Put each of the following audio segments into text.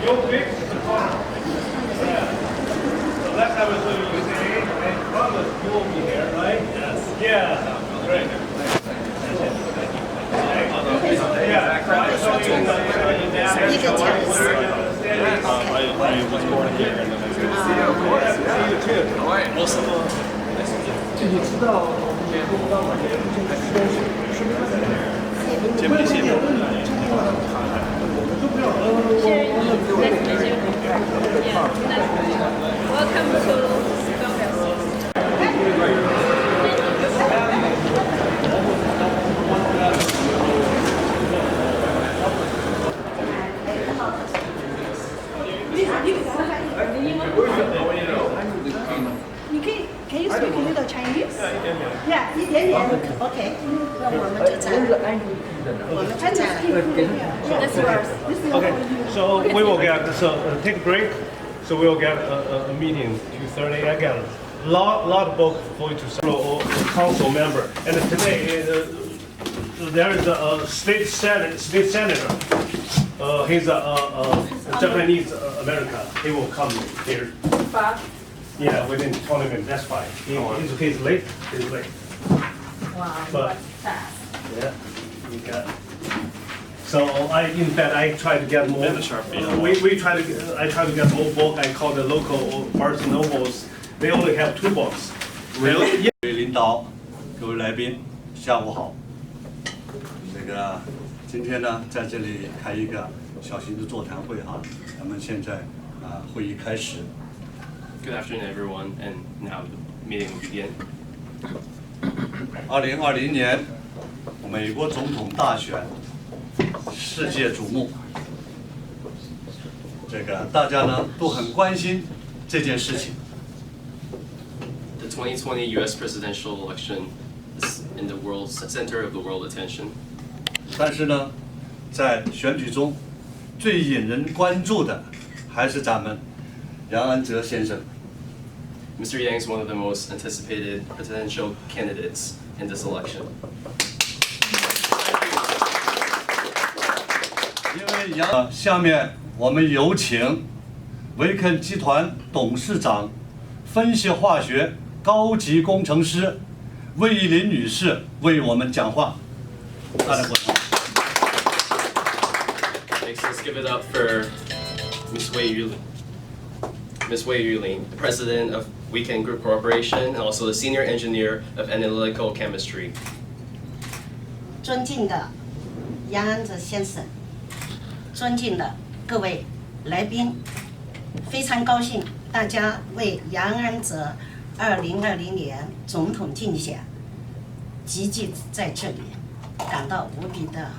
You'll fix the car. Yeah. So last time I saw you, you say, hey, I promise you will be here, right? Yes. Yeah. Great. Yeah. So I saw you in the I was born here. And then I see you. Of course. See you too. All right. Awesome. 你知道联动到哪里？见没见过？我们都不要。Welcome to Can you speak a little Chinese? Yeah, 一点点。OK， 那我们就在，我们就在。This is yours. This is Okay, so we will get take a break. So we will get a meeting 2:30 again. Lot of book for you to sign or council member. And today there is a state senator. He's a Japanese American. He will come here. Yeah, within 20 minutes. That's fine. He's late. He's late. Wow, But fast. yeah, we got. So in fact, I try to get more. I try to get more book. I call the local Barnes and Nobles. They only have 2 books. Really? 各位领导，各位来宾，下午好。今天呢，在这里开一个小型的座谈会哈。咱们现在会议开始。Good afternoon, everyone, and now the meeting will begin. 2020年美国总统大选世界瞩目，大家呢都很关心这件事情。The 2020 U.S. presidential election is in the center of the world attention. 但是呢，在选举中最引人关注的还是咱们杨安泽先生。Mr. Yang is one of the most anticipated presidential candidates in this election. 因为下面我们有请WeCan集团董事长、分析化学高级工程师魏艺林女士为我们讲话。大家鼓掌。Let's give it up for Ms. Wei Yulin. Ms. Wei Yulin, the president of WeCan Group Corporation and also the senior engineer of analytical chemistry. 尊敬的杨安泽先生，尊敬的各位来宾，非常高兴大家为杨安泽2020年总统竞选集聚在这里，感到无比的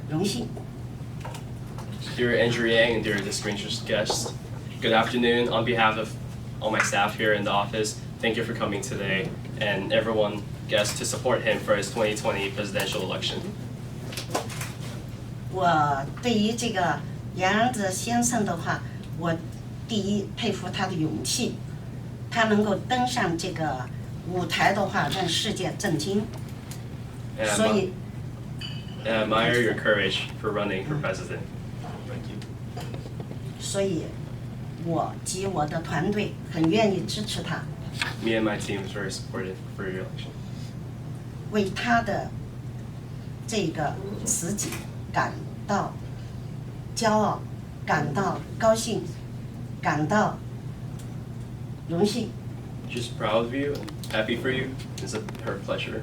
荣幸。Dear Andrew Yang and dear distinguished guests, good afternoon. On behalf of all my staff here in the office, thank you for coming today, and everyone guests to support him for his 2020 presidential election. 我对于这个杨安泽先生的话，我第一佩服他的勇气，他能够登上这个舞台的话，让世界震惊。所以 I admire your courage for running for president. Thank you. 所以我及我的团队很愿意支持他。Me and my team is very supportive for your election. 为他的这个辞职感到骄傲，感到高兴，感到荣幸。Just proud of you and happy for you. It's her pleasure.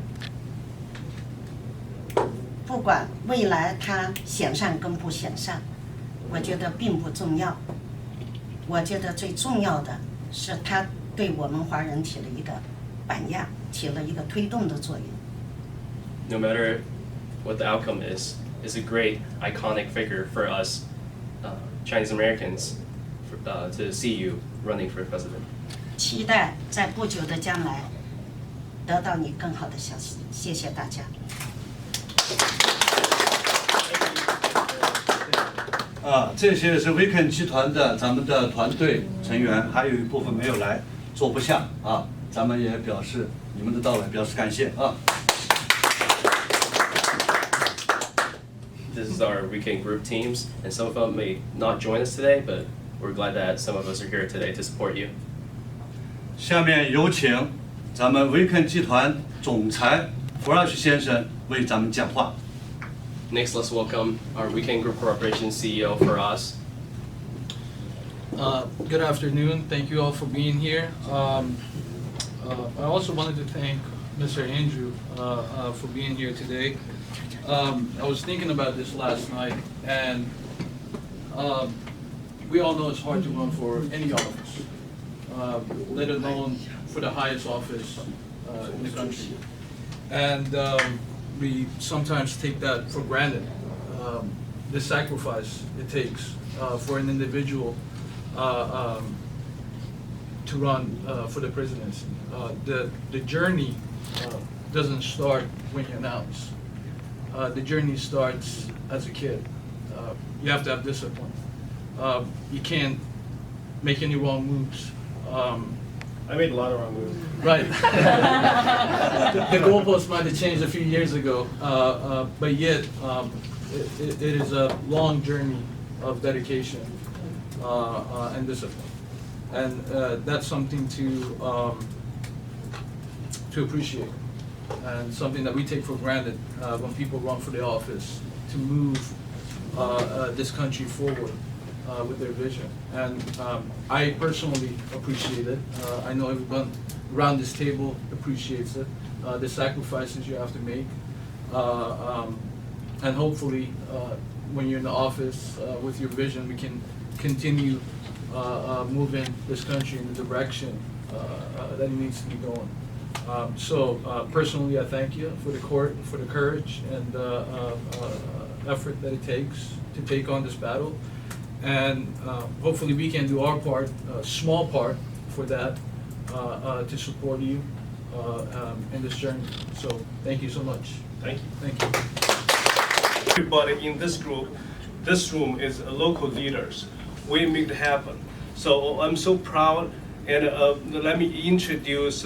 不管未来他选上跟不选上，我觉得并不重要。我觉得最重要的是他对我们华人起了一个榜样，起了一个推动的作用。No matter what the outcome is a great iconic figure for us Chinese Americans to see you running for president. 期待在不久的将来得到你更好的消息。谢谢大家。这些是 WeCan 集团的咱们的团队成员，还有一部分没有来，坐不下啊，咱们也表示你们的到来表示感谢啊。this is our weekend group teams, and some of them may not join us today, but we're glad that some of us are here today to support you. 下面有请咱们WeCan集团总裁Farash先生为咱们讲话。 Next, let's welcome our Weekend Group Corporation CEO Faraz. Good afternoon. Thank you all for being here. I also wanted to thank Mr. Andrew for being here today. I was thinking about this last night, and we all know it's hard to run for any office, let alone for the highest office in the country. And we sometimes take that for granted, the sacrifice it takes for an individual to run for the presidency. The journey doesn't start when you announce. The journey starts as a kid. You have to have discipline. You can't make any wrong moves. I made a lot of wrong moves. Right. The goalposts might have changed a few years ago, but yet it is a long journey of dedication and discipline, and that's something to appreciate, and something that we take for granted when people run for the office to move this country forward with their vision. And I personally appreciate it. I know everyone around this table appreciates it, the sacrifices you have to make. And hopefully, when you're in the office with your vision, we can continue moving this country in the direction that it needs to be going. So personally, I thank you for the courage and effort that it takes to take on this battle. And hopefully we can do our part, a small part for that, to support you in this journey. So thank you so much. Thank you. Thank you. Everybody in this group, this room is local leaders. We make it happen. So I'm so proud, and let me introduce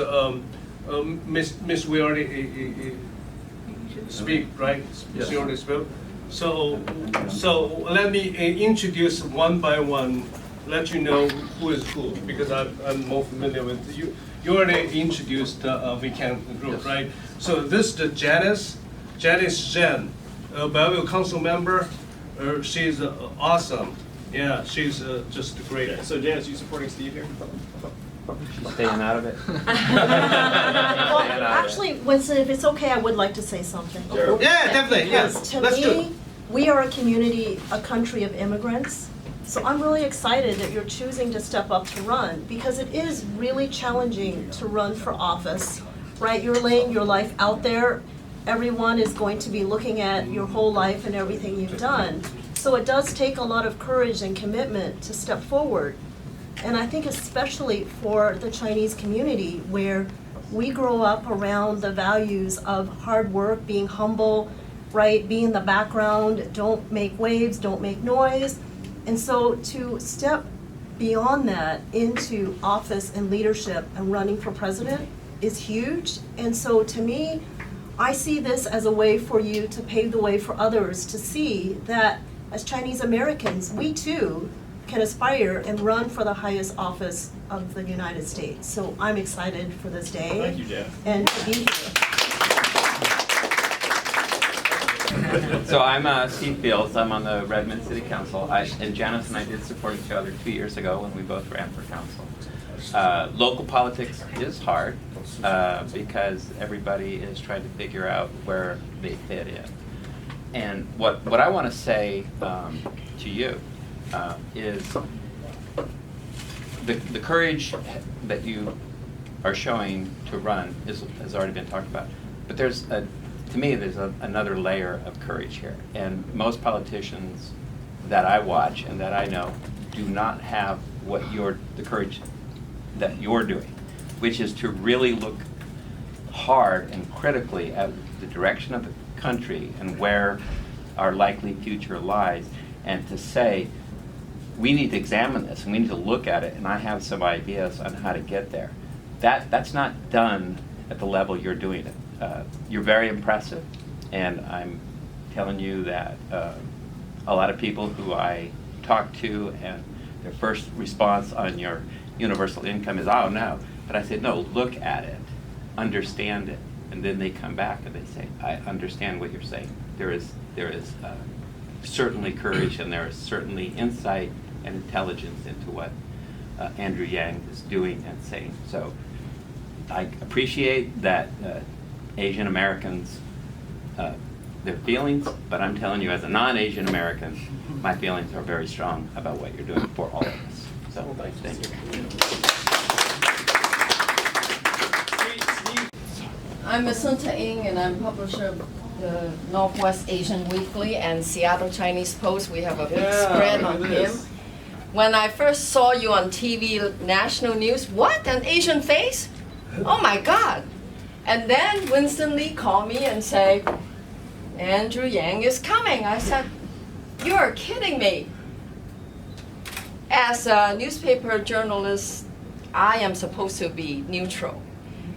Miss. We already speak, right? Yes. She already spoke. So let me introduce one by one. Let you know who is who, because I'm more familiar with you. You already introduced WeCan group, Yes. right? So this is the Janice Zhen, a Belleville council member. She's awesome. Yeah, she's just great. So Janice, you supporting Steve here? She's staying out of it. Well, actually, Winston, if it's okay, I would like to say something. Sure. Yeah, definitely. Because Yes, to let's do it. me, we are a community, a country of immigrants. So I'm really excited that you're choosing to step up to run, because it is really challenging to run for office, right? You're laying your life out there. Everyone is going to be looking at your whole life and everything you've done. So it does take a lot of courage and commitment to step forward. And I think especially for the Chinese community, where we grow up around the values of hard work, being humble, right, be in the background, don't make waves, don't make noise. And so to step beyond that into office and leadership and running for president is huge. And so to me, I see this as a way for you to pave the way for others to see that as Chinese Americans, we too can aspire and run for the highest office of the United States. So I'm excited for this day. Thank you, Jan. And to be here. So I'm Steve Fields. I'm on the Redmond City Council. And Janice and I did support each other 2 years ago when we both ran for council. Local politics is hard because everybody is trying to figure out where they fit in. And what I want to say to you is the courage that you are showing to run has already been talked about. But to me, there's another layer of courage here. And most politicians that I watch and that I know do not have the courage that you're doing, which is to really look hard and critically at the direction of the country and where our likely future lies, and to say, we need to examine this and we need to look at it, and I have some ideas on how to get there. That's not done at the level you're doing it. You're very impressive, and I'm telling you that a lot of people who I talk to and their first response on your universal income is, oh no. But I said, no, look at it, understand it. And then they come back and they say, I understand what you're saying. There is certainly courage, and there is certainly insight and intelligence into what Andrew Yang is doing and saying. So I appreciate that Asian Americans, their feelings, but I'm telling you, as a non-Asian American, my feelings are very strong about what you're doing for all of us. So thank you. I'm Sunta Ng, and I'm publisher of the Northwest Asian Weekly and Seattle Chinese Post. We have a big spread on him. When I first saw you on TV, national news, what, an Asian face? Oh my God. And then Winston Lee called me and said, Andrew Yang is coming. I said, you're kidding me. As a newspaper journalist, I am supposed to be neutral.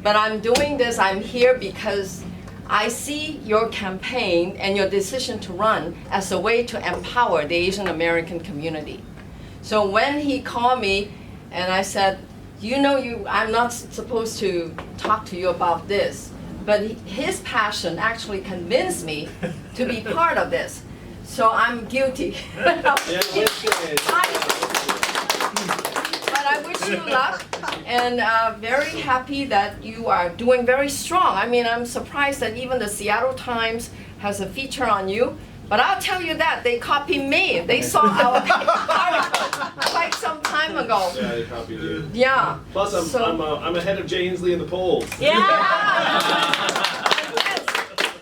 But I'm doing this, I'm here because I see your campaign and your decision to run as a way to empower the Asian American community. So when he called me and I said, I'm not supposed to talk to you about this, but his passion actually convinced me to be part of this. So I'm guilty. But I wish you luck, and very happy that you are doing very strong. I mean, I'm surprised that even the Seattle Times has a feature on you. But I'll tell you that they copied me. They saw our article quite some time ago. Yeah, they copied you. Yeah. Plus, I'm ahead of Jay Inslee in the polls. Yeah. Yes.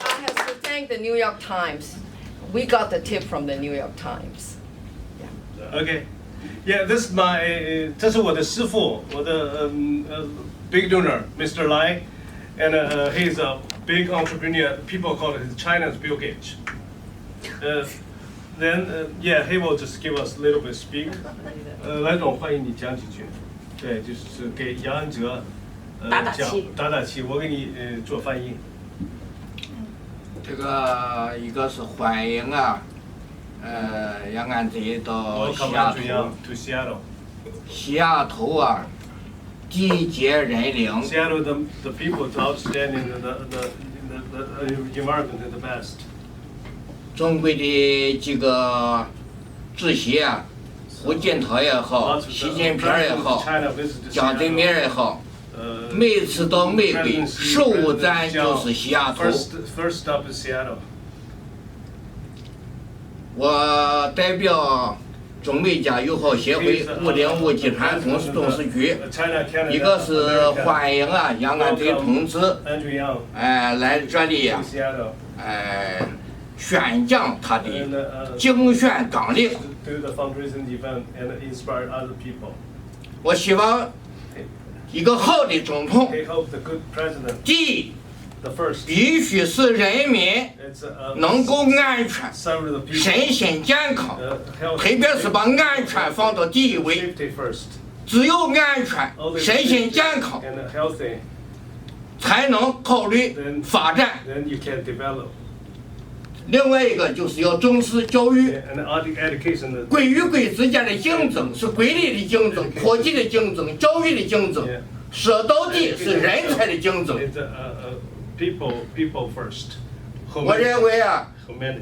I have to thank the New York Times. We got the tip from the New York Times. Okay. Yeah, this is this is 我的师傅，我的big donor, Mr. Lai, and he's a big entrepreneur. People call it China's Bill Gates. Then yeah, he will just give us a little bit speak. 来总，欢迎你讲几句。对，就是给杨安哲打打气，我给你做翻译。这个一个是欢迎啊。杨安泽到西雅图，西雅图啊，集结人领。Seattle, the people is outstanding, the environment is the best. 中国的这个主席啊，胡锦涛也好，习近平也好，江泽民也好，每次到美国，首务站就是西雅图。First stop is Seattle. 我代表中美加友好协会505集团董事局，一个是欢迎啊杨安泽同志，来这里宣讲他的竞选纲领。我希望一个好的总统，第一。必须使人民能够安全、身心健康，特别是把安全放到第一位。只有安全、身心健康，才能考虑发展。另外一个就是要重视教育，贵与贵之间的竞争是贵力的竞争、科技的竞争、教育的竞争，说到底是人才的竞争。People first. 我认为啊，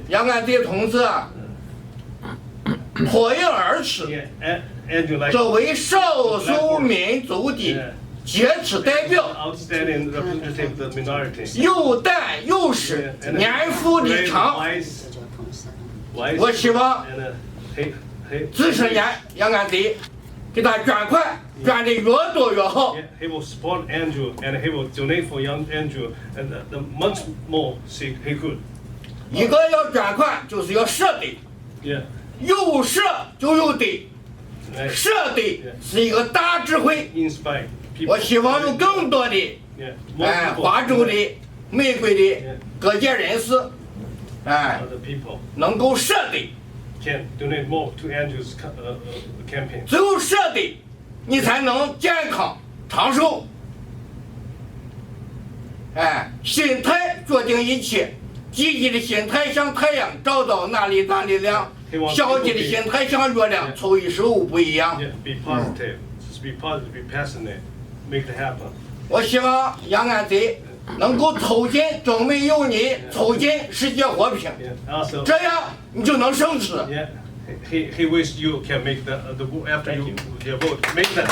杨安泽同志啊，脱颖而出，作为少数民族的杰出代表，有胆有识，年富力强。我希望这10年杨安泽给他捐款。捐的越多越好。He will support Andrew and he will donate for young Andrew and the much more he could. 一个要捐款就是要舍得，有舍就有得，舍得是一个大智慧。我希望有更多的华州的、美国的各界人士，能够舍得。Can donate more to Andrew's campaign. 只有舍得。你才能健康长寿。心态决定一切，积极的心态像太阳照到哪里哪里亮，消极的心态像月亮初一十五不一样。 Yeah, be positive. Just be positive, be passionate. Make it happen. 我希望杨安贼能够促进中美友谊，促进世界和平， Yeah. Also, 这样你就能胜出。 yeah, he wish you can make the after you vote, make that.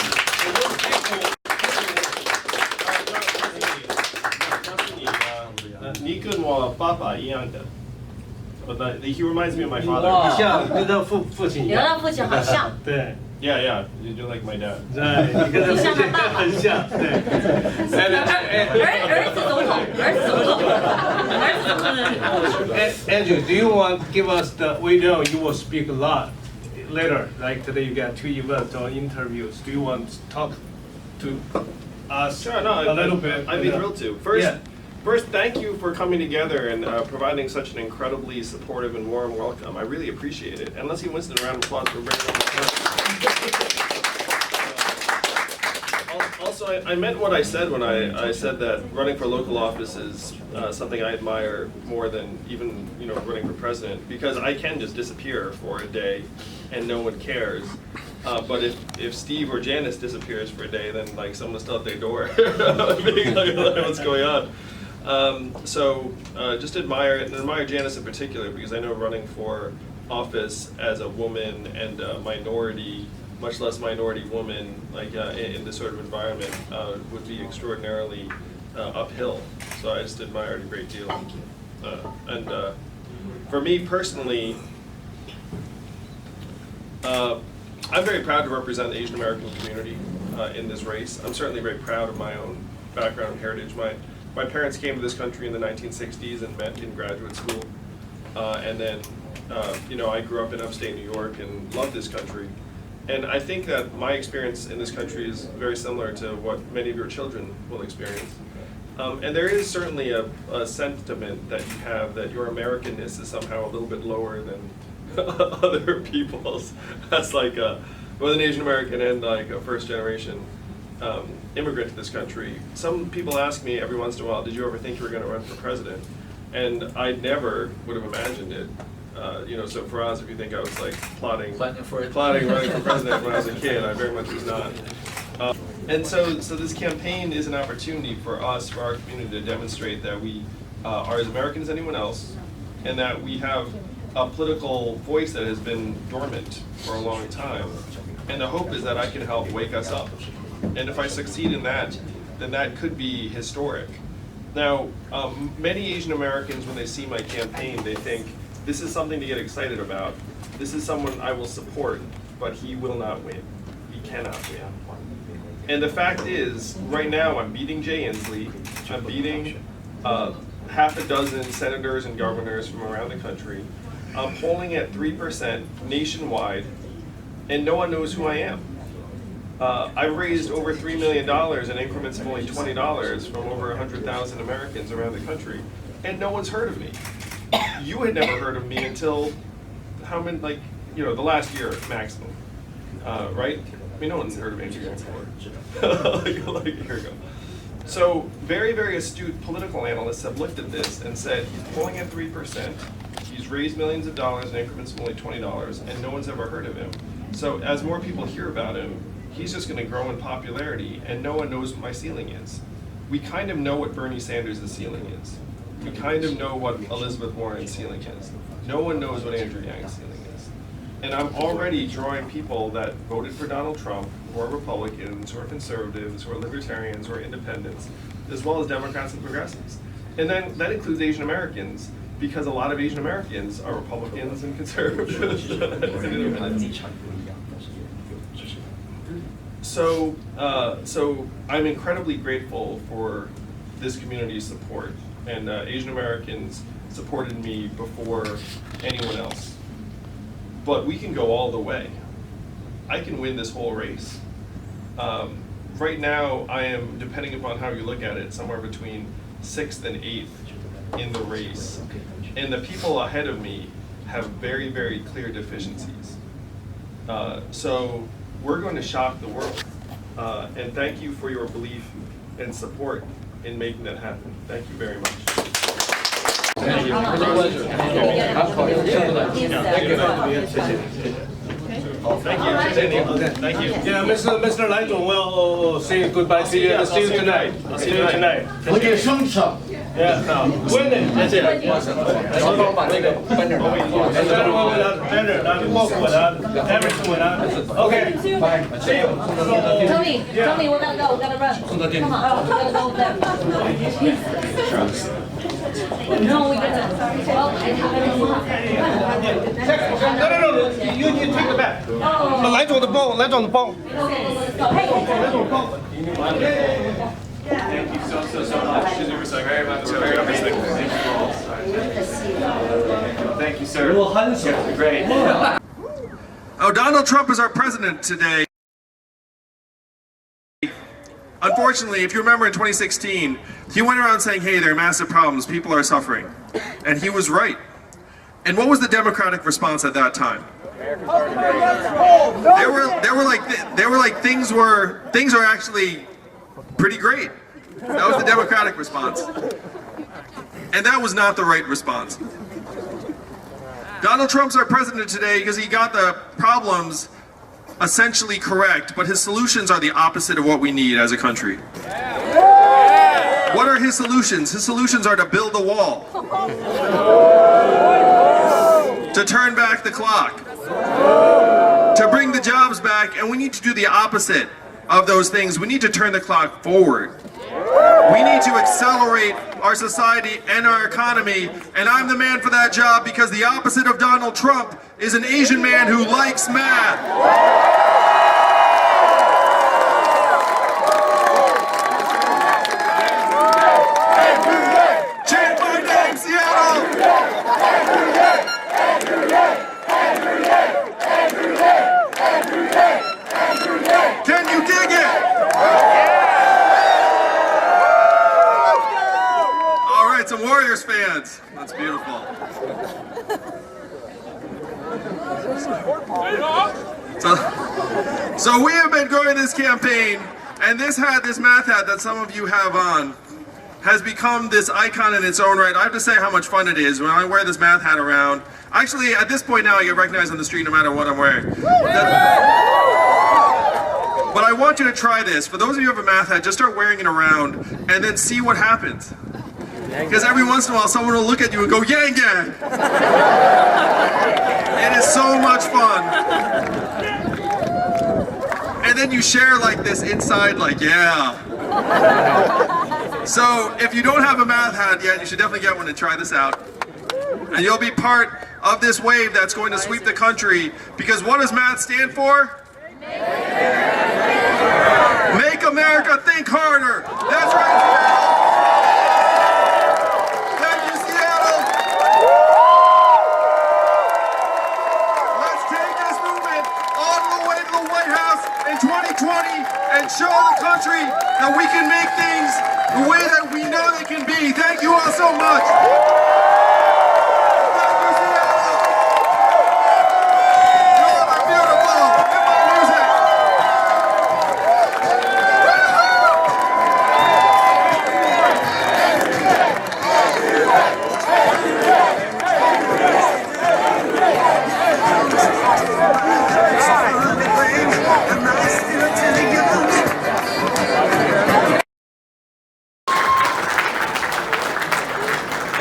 你跟我爸爸一样的。But he reminds me of my father. 你像跟他父亲一样。你跟他父亲好像。对。 Yeah, yeah, you're like my dad. 对，你跟他父亲很像。对。儿子总统，儿子总统，儿子总统。Andrew, do you want to give us the? We know you will speak a lot later. Like today, you got 2 events or interviews. Do you want to talk to us Sure, no, a little bit? I'd be thrilled to. First, Yeah. first, thank you for coming together and providing such an incredibly supportive and warm welcome. I really appreciate it. And let's give Winston a round of applause for bringing us. Also, I meant what I said when I said that running for local office is something I admire more than even running for president, because I can just disappear for a day and no one cares. But if Steve or Janice disappears for a day, then like someone's still at their door, being like, what's going on? So just admire it, and admire Janice in particular, because I know running for office as a woman and a minority, much less minority woman, like in this sort of environment, would be extraordinarily uphill. So I just admire it a great deal. And for me personally, I'm very proud to represent the Asian American community in this race. I'm certainly very proud of my own background and heritage. My parents came to this country in the 1960s and met in graduate school. And then, I grew up in upstate New York and loved this country. And I think that my experience in this country is very similar to what many of your children will experience. And there is certainly a sentiment that you have that your Americanness is somehow a little bit lower than other people's. That's like both an Asian American and like a first generation immigrant to this country. Some people ask me every once in a while, did you ever think you were going to run for president? And I never would have imagined it. So for us, if you think I was like plotting running for president when I was a kid, I very much was not. And so this campaign is an opportunity for us, for our community, to demonstrate that we are as American as anyone else, and that we have a political voice that has been dormant for a long time. And the hope is that I can help wake us up. And if I succeed in that, then that could be historic. Now, many Asian Americans, when they see my campaign, they think, this is something to get excited about. This is someone I will support, but he will not win. He cannot win. And the fact is, right now I'm beating Jay Inslee. I'm beating half a dozen senators and governors from around the country. I'm polling at 3% nationwide, and no one knows who I am. I've raised over $3 million in increments of only $20 from over 100,000 Americans around the country, and no one's heard of me. You had never heard of me until the last year maximum, right? I mean, no one's heard of Andrew Yang before, like a year ago. So very, very astute political analysts have looked at this and said, he's polling at 3%, he's raised millions of dollars in increments of only $20, and no one's ever heard of him. So as more people hear about him, he's just going to grow in popularity, and no one knows what my ceiling is. We kind of know what Bernie Sanders' ceiling is. We kind of know what Elizabeth Warren's ceiling is. No one knows what Andrew Yang's ceiling is. And I'm already drawing people that voted for Donald Trump, who are Republicans, who are conservatives, who are libertarians, who are independents, as well as Democrats and progressives. And then that includes Asian Americans, because a lot of Asian Americans are Republicans and conservatives and independents. So I'm incredibly grateful for this community's support. And Asian Americans supported me before anyone else. But we can go all the way. I can win this whole race. Right now, I am, depending upon how you look at it, somewhere between 6th and 8th in the race. And the people ahead of me have very, very clear deficiencies. So we're going to shock the world. And thank you for your belief and support in making that happen. Thank you very much. Thank you. Yeah, Mr. Lai Zhong will say goodbye to you and see you tonight. See you tonight. 不给生吃。 Yeah, no. Winning. That's it. Everything went out. Okay. See you. Tony, we gotta go. We gotta run. Come on, we gotta go with them. No, we gotta. No. You take the back. 来总的包，来总的包。 Thank you so much. Very much. Very amazing. Thank you, sir. Great. Oh, Donald Trump is our president today. Unfortunately, if you remember in 2016, he went around saying, hey, there are massive problems, people are suffering. And he was right. And what was the Democratic response at that time? They were like things are actually pretty great. That was the Democratic response. And that was not the right response. Donald Trump's our president today because he got the problems essentially correct, but his solutions are the opposite of what we need as a country. What are his solutions? His solutions are to build a wall, to turn back the clock, to bring the jobs back, and we need to do the opposite of those things. We need to turn the clock forward. We need to accelerate our society and our economy, and I'm the man for that job because the opposite of Donald Trump is an Asian man who likes math. Chant my name, Seattle! Can you dig it? All right, some Warriors fans. That's beautiful. So we have been growing this campaign, and this math hat that some of you have on has become this icon in its own right. I have to say how much fun it is when I wear this math hat around. Actually, at this point now, I get recognized on the street no matter what I'm wearing. But I want you to try this. For those of you who have a math hat, just start wearing it around and then see what happens. Because every once in a while, someone will look at you and go, yang yang. It is so much fun. And then you share like this inside, like, yeah. So if you don't have a math hat yet, you should definitely get one and try this out. And you'll be part of this wave that's going to sweep the country. Because what does math stand for? Make America think harder. That's right, Seattle. Thank you, Seattle. Let's take this movement all the way to the White House in 2020 and show the country that we can make things the way that we know they can be. Thank you all so much.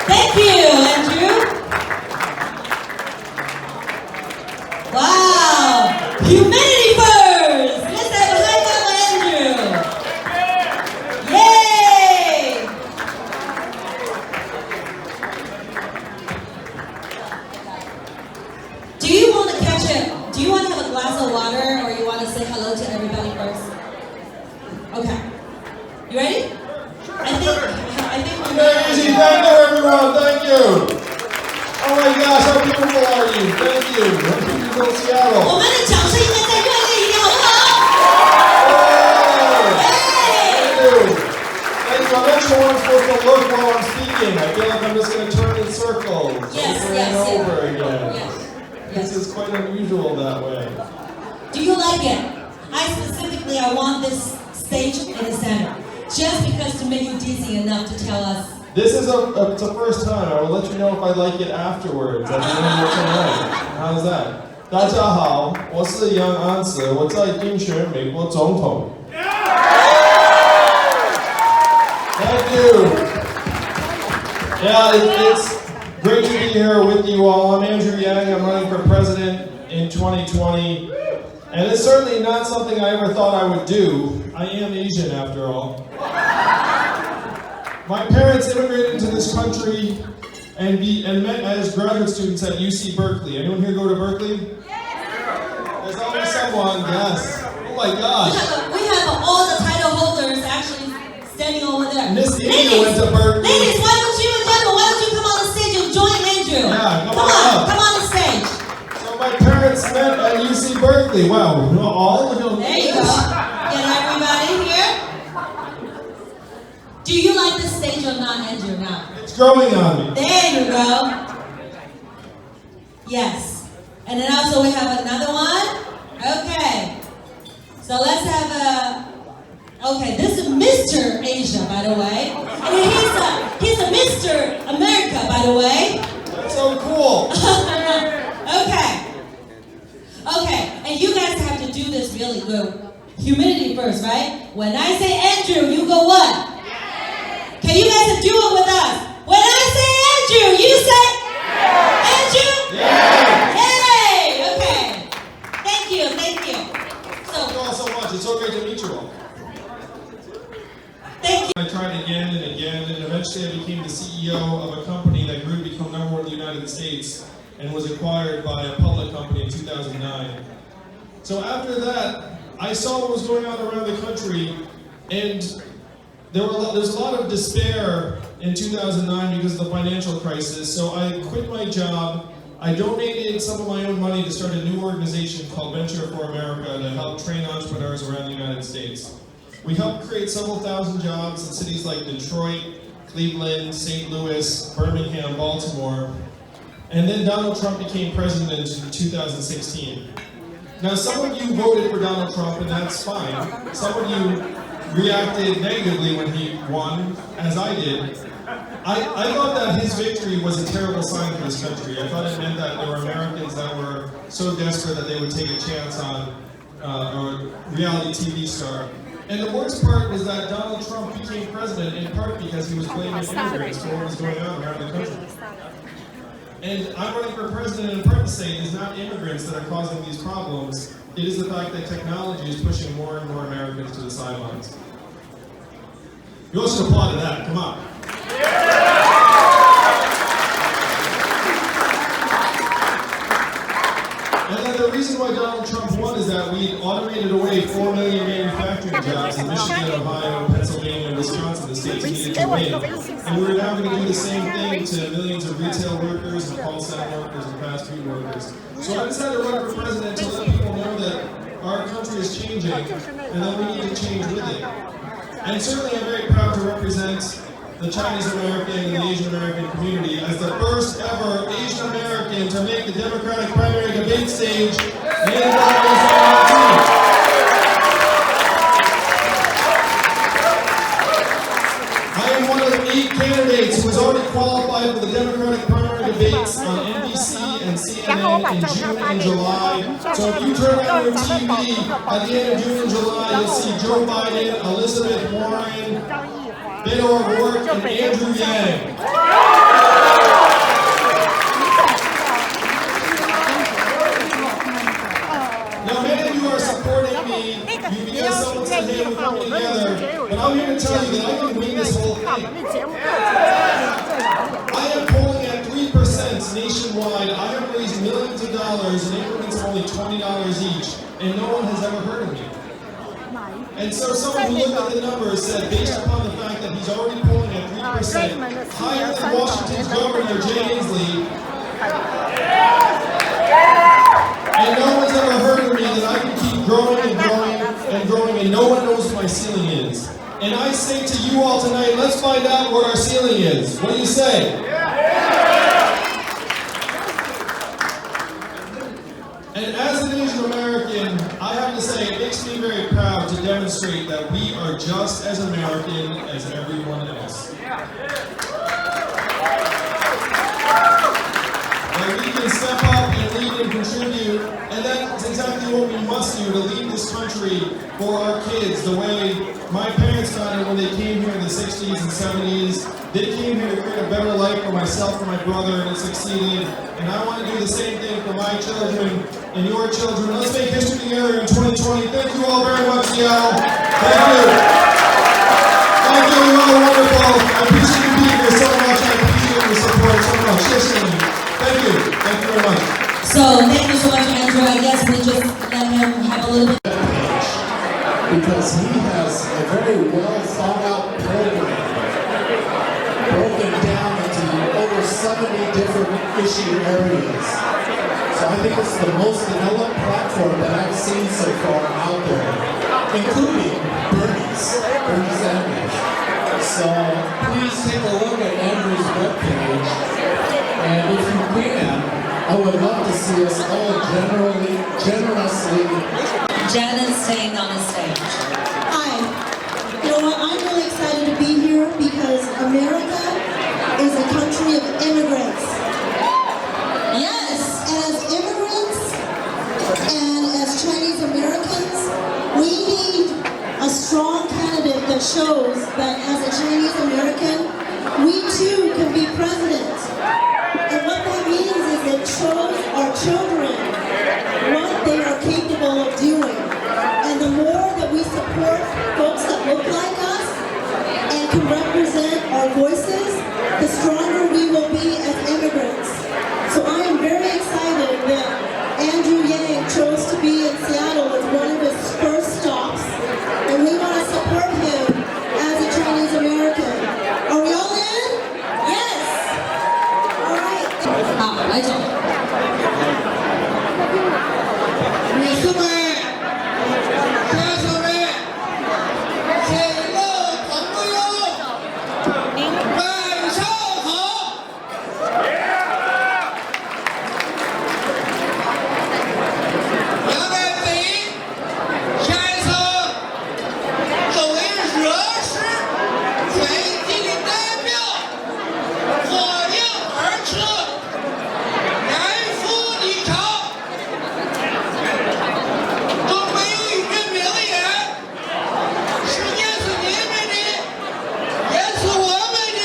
Thank you, Andrew. Wow. Humanity first. Let's have a high five for Andrew. Yay. Do you want to catch it? Do you want to have a glass of water or you want to say hello to everybody first? Okay. You ready? I think we're Easy, thank you everyone, thank you. Oh my gosh, how beautiful are you? Thank you. How beautiful Seattle. 我们的掌声应该再热烈一点，好不好？ Thank you. Thank you. I'm not sure what I'm supposed to look while I'm speaking. I feel like I'm just going to turn in circles over and over again. This is quite unusual that way. Do you like it? I want this stage in the center. Just because to make you dizzy enough to tell us This is it's a first time. I will let you know if I like it afterwards at the end of tonight. How's that? 大家好，我是杨安子，我在竞选美国总统。Thank you. Yeah, it's great to be here with you all. I'm Andrew Yang. I'm running for president in 2020. And it's certainly not something I ever thought I would do. I am Asian after all. My parents immigrated to this country and met as graduate students at UC Berkeley. Anyone here go to Berkeley? There's always someone, yes. Oh my gosh. We have all the title holders actually standing over there. Miss India went to Berkeley. Ladies, why don't you come on the stage and join Andrew? Yeah, come on the stage. So my parents met at UC Berkeley. Wow, all of them. There you go. Get everybody here. Do you like this stage or not, Andrew, now? It's growing on me. There you go. Yes. And then also we have another one. Okay. So let's have okay, this is Mr. Asia, by the way. And he's a Mr. America, by the way. That's so cool. Okay, and you guys have to do this really good. Humility first, right? When I say Andrew, you go what? Can you guys do it with us? When I say Andrew, you say Andrew? Yay! Okay. Thank you. Thank you all so much. It's so great to meet you all. Thank you. I tried again and again, and eventually I became the CEO of a company that grew to become #1 in the United States and was acquired by a public company in 2009. So after that, I saw what was going on around the country, and there's a lot of despair in 2009 because of the financial crisis. So I quit my job. I donated some of my own money to start a new organization called Venture for America to help train entrepreneurs around the United States. We helped create several thousand jobs in cities like Detroit, Cleveland, St. Louis, Birmingham, Baltimore. And then Donald Trump became president in 2016. Now, some of you voted for Donald Trump, and that's fine. Some of you reacted negatively when he won, as I did. I thought that his victory was a terrible sign for this country. I thought it meant that there were Americans that were so desperate that they would take a chance on a reality TV star. And the worst part was that Donald Trump became president in part because he was blaming immigrants for what was going on around the country. And I'm running for president in part to say it is not immigrants that are causing these problems. It is the fact that technology is pushing more and more Americans to the sidelines. You all should applaud to that. Come on. And then the reason why Donald Trump won is that we automated away 4 million manufacturing jobs in Michigan, Ohio, Pennsylvania, and Wisconsin, the states needed to win. And we're now going to do the same thing to millions of retail workers and call center workers and fast food workers. So I decided to run for president to let people know that our country is changing and that we need to change with it. And certainly I'm very proud to represent the Chinese American and the Asian American community as the first ever Asian American to make the Democratic primary debate stage in I am one of the 8 candidates who has already qualified for the Democratic primary debates on NBC and CNN in June and July. So if you turn on your TV at the end of June and July, you'll see Joe Biden, Elizabeth Warren, Beto O'Rourke, and Andrew Yang. Now, many of you are supporting me because someone said, hey, we're coming together. But I'm here to tell you that I can win this whole thing. I am polling at 3% nationwide. I have raised millions of dollars in increments of only $20 each, and no one has ever heard of me. And so someone who looked at the numbers said, based upon the fact that he's already polling at 3%, higher than Washington's governor, Jay Inslee, and no one's ever heard of me, that I can keep growing and growing and growing, and no one knows what my ceiling is. And I say to you all tonight, let's find out what our ceiling is. What do you say? And as an Asian American, I have to say, it makes me very proud to demonstrate that we are just as American as everyone else. what we must do to lead this country for our kids the way my parents got it when they came here in the 60s and 70s. They came here to create a better life for myself and my brother, and it succeeded. And I want to do the same thing for my children and your children. Let's make history together in 2020. Thank you all very much, Seattle. Thank you. Thank you, you're all wonderful. I appreciate you being here so much. I appreciate your support so much. Thank you. Thank you very much. So thank you so much, Andrew. I guess we just let him have a little bit. Because he has a very well thought out program broken down into over 70 different issue areas. So I think it's the most developed platform that I've seen so far out there, including Bernie Sanders. So please take a look at Andrew's webpage, and if you can, I would love to see us all generously. Janet's staying on the stage. Hi. You know what? I'm really excited to be here because America is a country of immigrants. Yes. And as immigrants and as Chinese Americans, we need a strong candidate that shows that as a Chinese American, we too can be president. And what that means is it shows our children what they are capable of doing. And the more that we support folks that look like us and can represent our voices, the stronger we will be as immigrants. So I am very excited that Andrew Yang chose to be in Seattle as one of his first stops. And we want to support him as a Chinese American. Are we all in? Yes! All right. 好，来走。女士们、先生们、亲爱朋友，晚上好！杨来北先生作为热市最近的代表，合影而出，严肃立场。中国有一句名言：世界是你们的，也是我们的，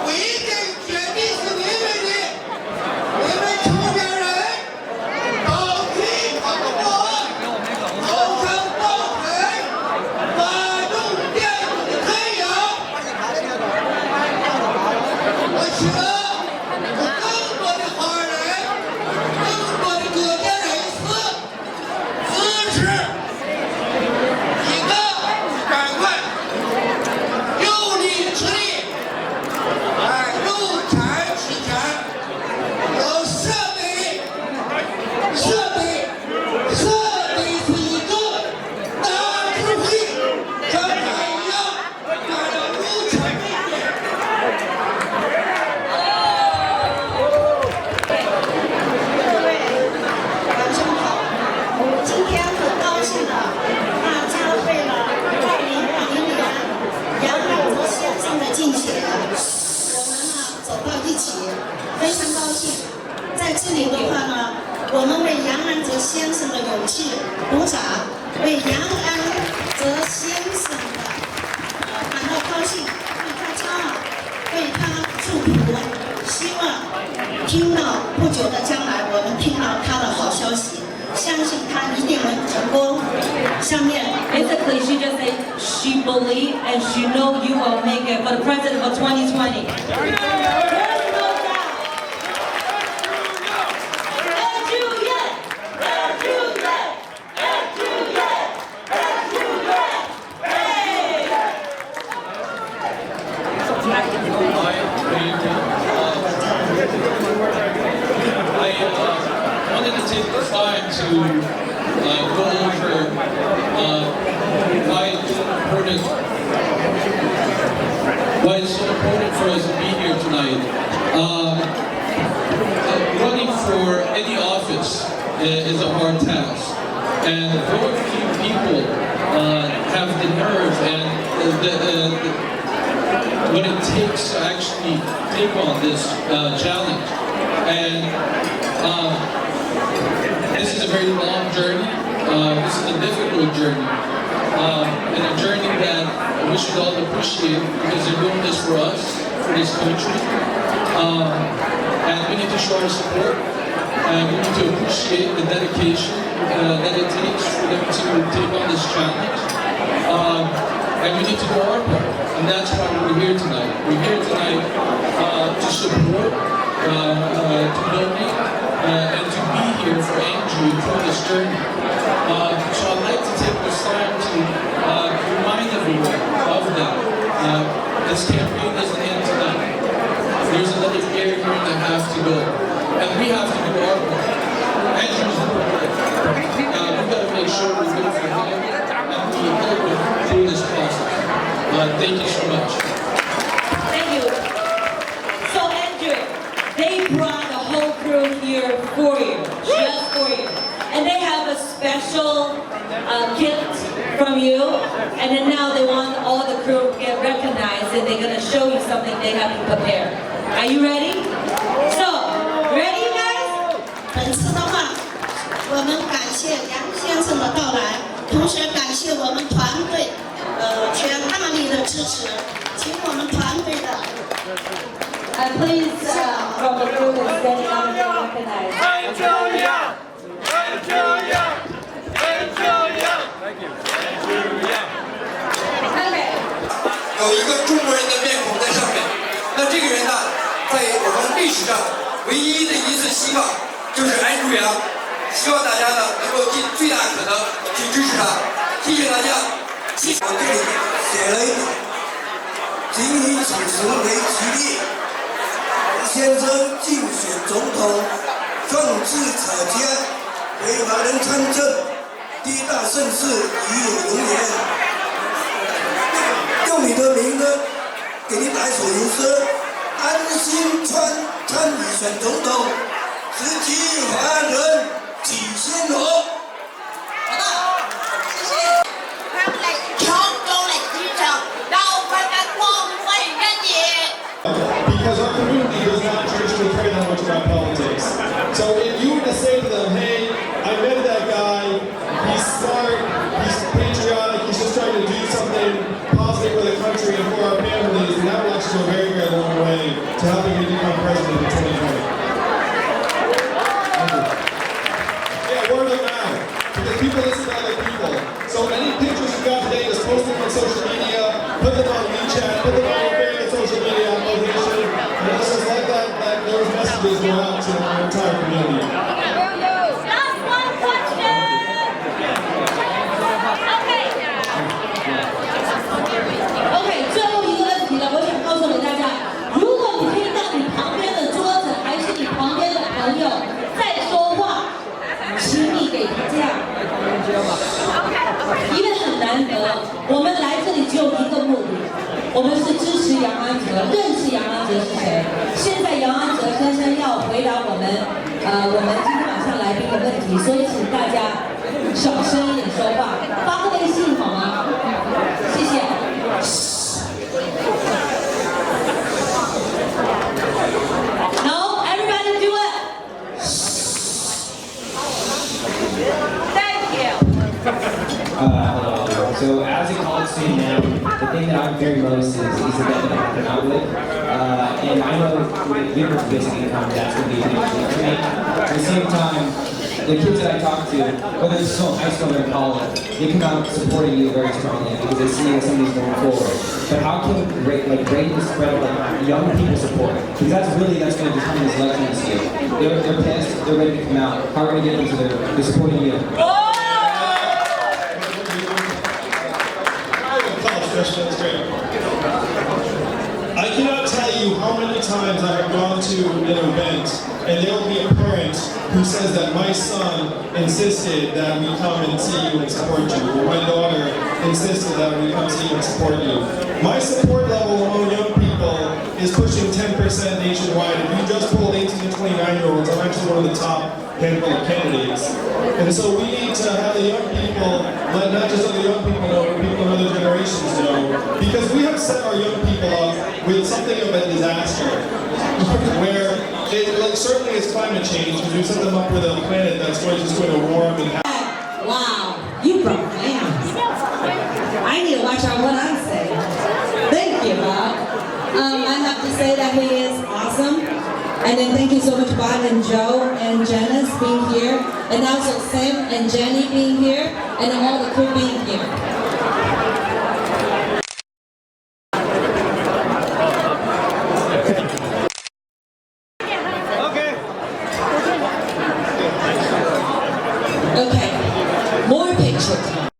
规定决定是你们的。你们成年人高举光荣，头上宝盆，发动电子的太阳。我希望有更多的华人，更多的各界人士支持一个板块，有理出力，有产出钱，有设备是一个大智慧，像太阳发着无穷的电。各位晚上好，今天很高兴的，大家为了2020年杨安泽先生的竞选，我们呢走到一起，非常高兴。在这里的话呢，我们为杨安泽先生的勇气鼓掌，为杨安泽先生的感到高兴，为他骄傲，为他祝福。希望听到不久的将来，我们听到他的好消息，相信他一定能成功。下面 Basically, she just said she believe and she know you will make it for the president of 2020. I wanted to take the time to go over why it's so important for us to be here tonight. Running for any office is a hard task, and very few people have the nerve and what it takes to actually take on this challenge. And this is a very long journey. This is a difficult journey. And a journey that we should all appreciate because they're doing this for us, for this country. And we need to show our support. And we need to appreciate the dedication that it takes for them to take on this challenge. And we need to do our part. And that's why we're here tonight. We're here tonight to support, to donate, and to be here for Andrew for this journey. So I'd like to take this time to remind everyone of that. This campaign doesn't end tonight. There's another area that has to go. And we have to do our part. Andrew's doing it. We've got to make sure we do it for him and we help him through this process. Thank you so much. Thank you. So Andrew, they brought the whole crew here for you, just for you. And they have a special gift from you. And then now they want all the crew to get recognized and they're going to show you something they have prepared. Are you ready? So, ready you guys? 本次的话，我们感谢杨先生的到来，同时感谢我们团队全大力的支持，请我们团队的。And please, from the crew that's standing up and recognize. Andrew Yang! Andrew Yang! Andrew Yang! Thank you. Andrew Yang! Okay. 有一个中国人的面孔在上面，那这个人呢，在我们历史上唯一的一次希望就是安朱阳，希望大家呢能够尽最大可能去支持他，谢谢大家。我这里写了一点，仅以此时为吉利。先生竞选总统，壮志可嘉，为华人参政，第一大盛事已有永年。用你的名呢，给你打一首吟诗，安心参与选总统，直击华人几鲜荣。好的，谢谢。他们来成功的继承老快的光辉原野。Because our community does not traditionally care that much about politics. So if you were to say to them, hey, I met that guy, he's smart, he's patriotic, he's just trying to do something positive for the country and for our families, and that will actually go a very, very long way to helping you become president in 2020. Yeah, word of mouth. Because people listen to other people. So any pictures you got today, just post them on social media, put them on WeChat, put them on your favorite social media application, and let's just let those messages go out to our entire community. Last one question. Okay, 最后一个问题了，我想告诉大家，如果你听到你旁边的桌子还是你旁边的朋友在说话，请你给他这样，因为很难得，我们来这里只有一个目的，我们是支持杨安泽，认识杨安泽是谁。现在杨安泽先生要回答我们今天晚上来宾的问题，所以请大家小声一点说话，发个微信好吗？谢谢。No, everybody do it. Thank you. Hello. So as a college student now, the thing that I'm fearing most is the debt that I have to come out with. And I know with universal basic income, that's going to be a big deal for me. At the same time, the kids that I talk to, whether it's still high school or college, they come out supporting you very strongly because they see that somebody's going forward. But how can we rate the spread of young people support? Because that's going to determine this election this year. They're pissed, they're ready to come out. How are we going to get them to they're supporting you? That's great. I cannot tell you how many times I have gone to an event and there will be a parent who says that my son insisted that we come and see you and support you, or my daughter insisted that we come see you and support you. My support level among young people is pushing 10% nationwide. If you just polled 18 to 29-year-olds, I'm actually one of the top handful of candidates. And so we need to have the young people, let not just other young people know, but people in other generations know, because we have set our young people up with something of a disaster, where it certainly is climate change because we set them up with a planet that's just going to warm and have. Wow, you broke down. I need to watch out what I'm saying. Thank you, Bob. I have to say that he is awesome. And then thank you so much, Bob and Joe and Janice being here. And also Sam and Jenny being here. And all the crew being here. Okay, more picture time.